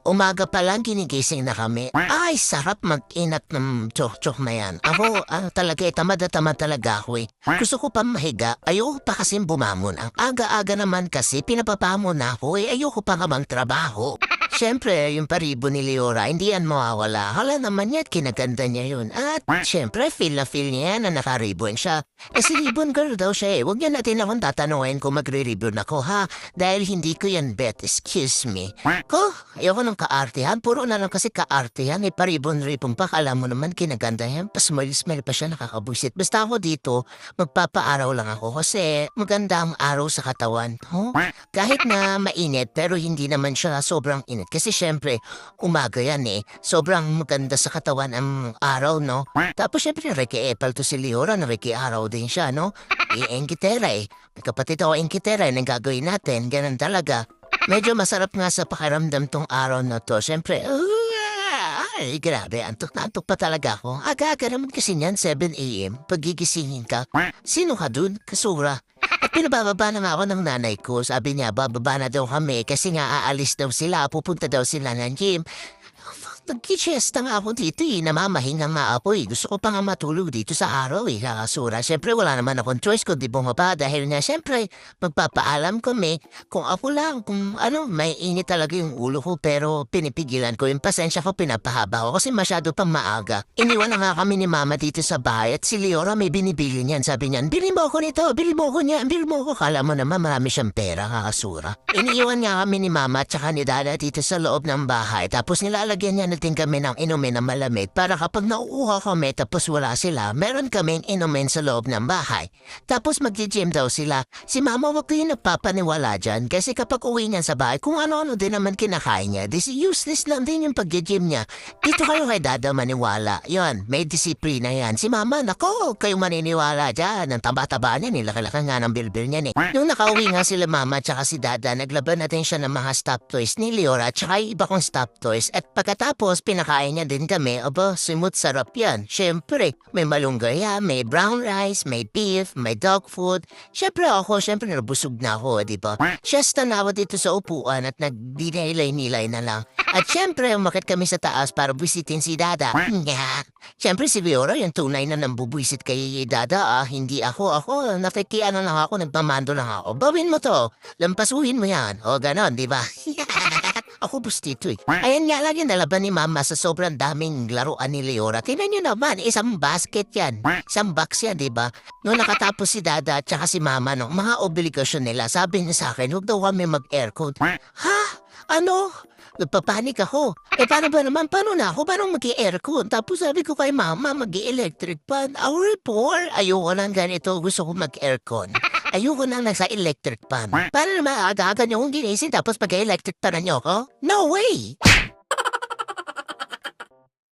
Umaga pa lang ginigising na kami. Ay, sarap mag-inat ng tsok-tsok na yan. Ako, talaga, tamad na tamad talaga ako eh. Gusto ko pa mahiga, ayoko pa kasing bumamon. Ang aga-aga naman kasi pinapapamon na ako eh, ayoko pa nga trabaho. Siyempre, yung paribo ni Leora, hindi yan mawawala. Hala naman yan, kinaganda niya yun. At siyempre, feel na feel niya yan na nakaribon siya. Eh si ribbon girl daw siya eh. Huwag niya natin akong tatanungin kung magre-ribbon ako ha. Dahil hindi ko yan bet, excuse me. Ko, ayoko ng kaartehan. Puro na lang kasi kaartehan. Eh paribon-ribon pa. Kala mo naman kinaganda yan. Pa-smile-smile pa siya, nakakabusit. Basta ako dito, magpapaaraw lang ako kasi maganda ang araw sa katawan. Huh? Kahit na mainit pero hindi naman siya sobrang init. Kasi syempre, umaga yan eh. Sobrang maganda sa katawan ang araw, no? Tapos syempre, Ricky-Epal to si Leora na Ricky-Araw din siya, no? Engkitera eh. Kapatid ako engkitera, yung gagawin natin. Ganun talaga. Medyo masarap nga sa pakiramdam tong araw na to. Syempre, ay, grabe. Antok na antok pa talaga ako. Aga-aga naman kasi niyan, 7 a.m. Pagigisingin ka. Sino ka dun? Kasura. At pinabababa na nga ako ng nanay ko. Sabi niya, bababa na daw kami kasi nga aalis daw sila. Pupunta daw sila ng gym. Nag-siesta nga ako dito eh. Namamahinga nga ako eh. Gusto ko pa nga matulog dito sa araw eh. Kakasura. Siyempre wala naman akong choice kundi bumaba dahil nga siyempre magpapaalam kami kung ako lang. Kung ano, may init talaga yung ulo ko pero pinipigilan ko yung pasensya ko, pinapahaba ko kasi masyado pang maaga. Iniwan na nga kami ni mama dito sa bahay at si Leora may binibili niyan. Sabi niyan, bili mo ako nito, bili mo ako niyan, bili mo ako. Kala mo naman marami siyang pera, kakasura. Iniiwan nga kami ni mama at saka ni dada dito sa loob ng bahay. Tapos nilalagyan niya natin kami ng inumin na malamig para kapag nauuha kami tapos wala sila, meron kaming inumin sa loob ng bahay. Tapos mag-gym daw sila. Si mama wag kayo nagpapaniwala dyan kasi kapag uwi niya sa bahay, kung ano-ano din naman kinakain niya, useless lang din yung pag-gym niya. Dito kayo kay dada maniwala. Yon, may disiplina yan. Si mama, nako, kayo maniniwala dyan. Ang taba-taba niya, nilaki-laki nga ng bilbil niya eh. Nung nakauwi nga sila mama at si dada, naglaban natin siya ng mga stop toys ni Leora at saka iba kong stop toys. At pagkatapos, pinakain niya din kami. Aba, simut sarap yan. Siyempre, may malunggay yan, may brown rice, may beef, may dog food. Siyempre siyempre nabusog na ako, di ba? Siesta na ako dito sa upuan at nagdinilay-nilay na lang. At siyempre, umakit kami sa taas para bisitin si Dada. Nga. Siyempre si Leora, yung tunay na nambubuisit kay Dada, hindi ako, nakikiano lang ako, nagmamando lang ako. Bawin mo to, lampasuhin mo yan. O ganon, di ba? Ako bustito eh. Ayan nga lang yung nalaban ni mama sa sobrang daming laruan ni Leora. Tingnan nyo naman, isang basket yan. Isang box yan, di ba? Noong nakatapos si Dada at saka si mama, no, mga obligasyon nila, sabi niya sa akin, huwag daw kami mag-aircon. Ha? Ano? Nagpapanik ako. Paano ba naman? Paano na ako? Paano mag-i-aircon? Tapos sabi ko kay mama, mag-i-electric fan. Our poor. Ayoko lang ganito. Gusto ko mag-aircon. Ayoko nang nasa electric fan. Paano naman aga-aga niyo kong ginising tapos mag-electric fan niyo ko? No way!